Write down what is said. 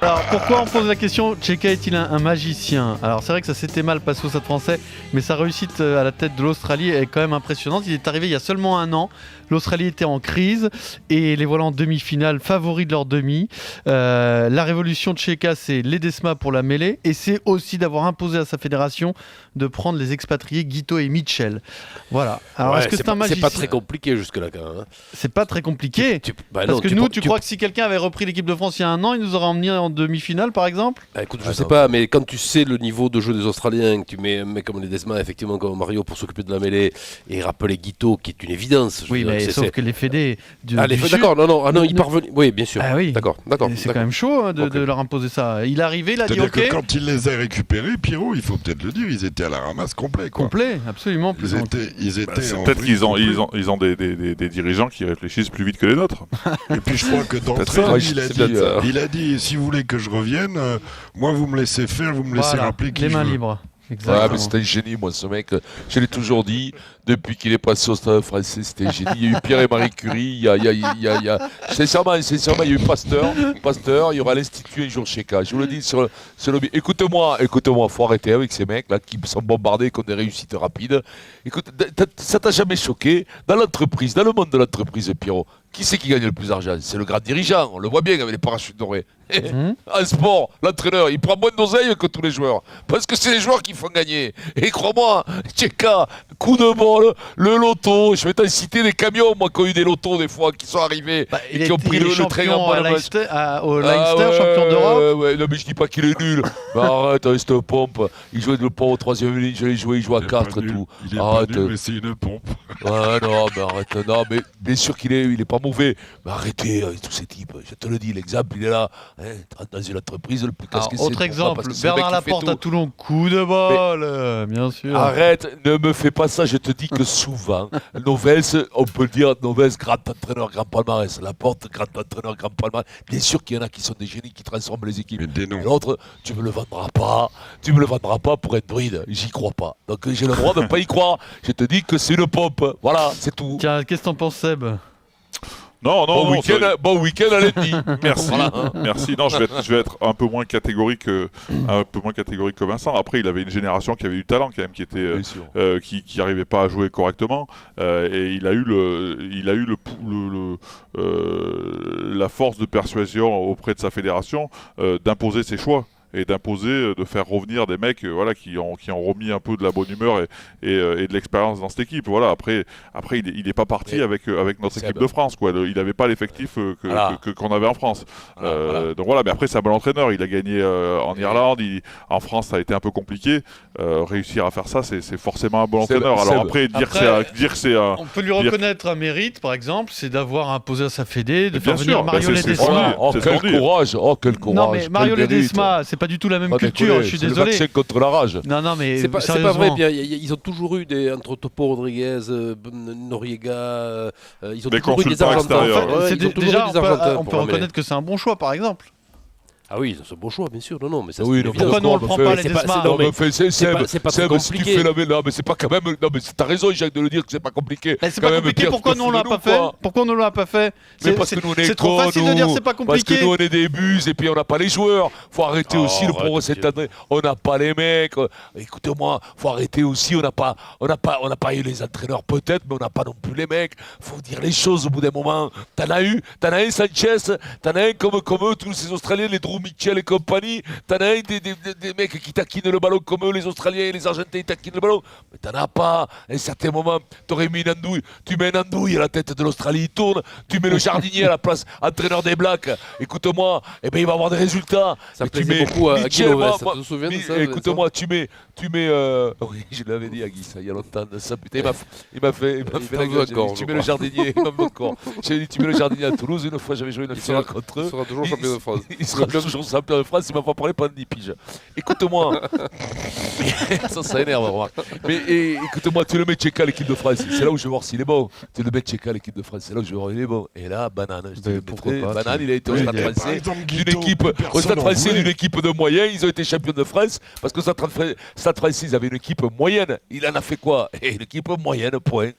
Alors pourquoi on pose la question Tchéka est-il un magicien? Alors c'est vrai que ça s'était mal passé au Stade Français, mais sa réussite à la tête de l'Australie est quand même impressionnante. Il est arrivé il y a seulement un an, l'Australie était en crise et les voilà en demi-finale, favoris de leur demi. La révolution Tchéka, c'est l'Edesma pour la mêlée et c'est aussi d'avoir imposé à sa fédération de prendre les expatriés Guito et Mitchell. Voilà. Alors est-ce que c'est un magicien? C'est pas très compliqué jusque-là quand même. Hein. C'est pas très compliqué. Parce que tu crois que si quelqu'un avait repris l'équipe de France il y a un an, il nous aurait emmené en demi-finale par exemple? Écoute, je sais pas, mais quand tu sais le niveau de jeu des Australiens, que tu mets un mec comme Ledesma, effectivement comme Mario pour s'occuper de la mêlée et rappeler Guito qui est une évidence. Oui, mais sauf que les fédés d'accord, non, il parvenait. Oui, bien sûr. Ah oui. D'accord. C'est quand même chaud hein, de leur imposer ça. Il est arrivé, il a dit OK. Que quand il les a récupérés, Pierrot, il faut peut-être le dire, ils étaient à la ramasse complet. Quoi. Complet, absolument. Ils étaient peut-être qu'ils ont des dirigeants qui réfléchissent plus vite que les nôtres. Et puis je crois que d'entrée, il a dit si vous voulez que je revienne, moi vous me laissez faire, vous me laissez rappeler qui les mains je veux. libres. Ouais, mais c'est un génie, moi, ce mec. Je l'ai toujours dit, depuis qu'il est passé au Stade Français, c'était un génie. Il y a eu Pierre et Marie Curie, sincèrement, il y a eu Pasteur, il y aura l'Institut un jour chez K. Je vous le dis sur le. Écoute-moi, faut arrêter avec ces mecs-là qui sont bombardés comme des réussites rapides. Écoute, ça t'a jamais choqué dans l'entreprise, dans le monde de l'entreprise, Pierrot? Qui c'est qui gagne le plus d'argent? C'est le grand dirigeant, on le voit bien avec les parachutes dorés. En sport, l'entraîneur, il prend moins d'oseille que tous les joueurs. Parce que c'est les joueurs qui font gagner. Et crois-moi, Tchéka, coup de bol, le loto, je vais t'en citer des camions, moi, qui ont eu des lotos des fois, qui sont arrivés et qui ont pris le très grand au Leinster, champion d'Europe. Ouais, non, mais je dis pas qu'il est nul. Mais arrête avec cette pompe. Il jouait le pont au 3e ligne, je l'ai joué, il joue à 4 et tout. Il est pas nul, mais c'est une pompe. Ouais, non, mais arrête. Non, mais bien sûr qu'il est pas mauvais. Mais arrêtez avec tous ces types. Je te le dis, l'exemple, il est là. Dans une entreprise, le plus casqué, c'est autre exemple, Bernard Laporte à Toulon, coup de bol, bien sûr. Arrête, ne me fais pas ça, je te dis que souvent, Novels, on peut le dire, Novels, grand entraîneur, grand palmarès, Laporte, grand entraîneur, grand palmarès. Bien sûr qu'il y en a qui sont des génies qui transforment les équipes. Et l'autre, tu me le vendras pas pour être druide, j'y crois pas. Donc j'ai le droit de ne pas y croire, je te dis que c'est une pompe, voilà, c'est tout. Tiens, qu'est-ce que t'en penses, Seb? Non, bon week-end à l'ennemi. Merci, merci. Non, je vais être un peu moins catégorique que Vincent. Après, il avait une génération qui avait du talent quand même, qui était qui arrivait pas à jouer correctement, et il a eu la force de persuasion auprès de sa fédération d'imposer ses choix. Et d'imposer, de faire revenir des mecs qui ont remis un peu de la bonne humeur et de l'expérience dans cette équipe. Voilà, après il n'est pas parti avec notre équipe de France. Quoi. Il n'avait pas l'effectif qu'on avait en France. Donc voilà, mais après c'est un bon entraîneur. Il a gagné en Irlande, en France ça a été un peu compliqué. Réussir à faire ça, c'est forcément un bon entraîneur. Alors après, dire que c'est on peut lui reconnaître un mérite, par exemple, c'est d'avoir imposé à sa fédé, de faire venir Mario Ledesma. Quel courage. Non mais Mario Ledesma, c'est pas du tout la même culture, je suis désolé. C'est contre la rage. Non, mais c'est pas vrai. Ils ont toujours eu entre Topo Rodriguez, Noriega, ils ont toujours eu des Argentins. Déjà, on peut reconnaître que c'est un bon choix, par exemple. Ah oui, c'est un bon choix, bien sûr. Non, mais ça. Oui, pourquoi nous on le prend pas les Ledesma? C'est pas très compliqué. Non, mais c'est pas quand même. Non, mais t'as raison, Jacques, de le dire que c'est pas compliqué. C'est pas compliqué. Pourquoi nous on l'a pas fait? Pourquoi on l'a pas fait? Mais parce que nous on est trop facile de dire c'est pas compliqué. Parce que nous on est des buses et puis on n'a pas les joueurs. Faut arrêter aussi le pro cette année. On n'a pas les mecs. Écoutez-moi, faut arrêter aussi. On n'a pas eu les entraîneurs peut-être, mais on n'a pas non plus les mecs. Faut dire les choses au bout d'un moment. T'en as un Sanchez, t'en as un comme eux, tous ces Australiens, les Drew Mitchell et compagnie, t'en as un des mecs qui taquinent le ballon comme eux, les Australiens et les Argentins ils taquinent le ballon, mais t'en as pas. À un certain moment, t'aurais mis une andouille, tu mets une andouille à la tête de l'Australie, il tourne, tu mets le jardinier à la place entraîneur des Blacks, écoute-moi, et ben il va avoir des résultats. Ça plaisait beaucoup à Guy Lovès, tu te souviens de ça? Écoute-moi, tu mets oui, je l'avais dit à Guy, ça il y a longtemps, ça, putain, il m'a fait la gueule, tu mets le jardinier, il m'a fait encore. J'ai dit, tu mets le jardinier à Toulouse, une fois j'avais joué une finale contre eux. Il sera toujours champion de France. Il sera toujours champion de France, il m'a pas parlé pendant 10 piges. Écoute-moi, ça énerve, remarque. Mais écoute-moi, tu le mets Tchéka à l'équipe de France, c'est là où je vais voir s'il est bon. Tu le mets Tchéka à l'équipe de France, c'est là où je vais voir s'il est bon. Et là, Banane, je te le mettrai. Banane, il a été au Stade Français d'une équipe de moyens, ils ont été champions de France, parce que Stade Français, ils avaient une équipe moyenne. Il en a fait quoi? Une équipe moyenne, point.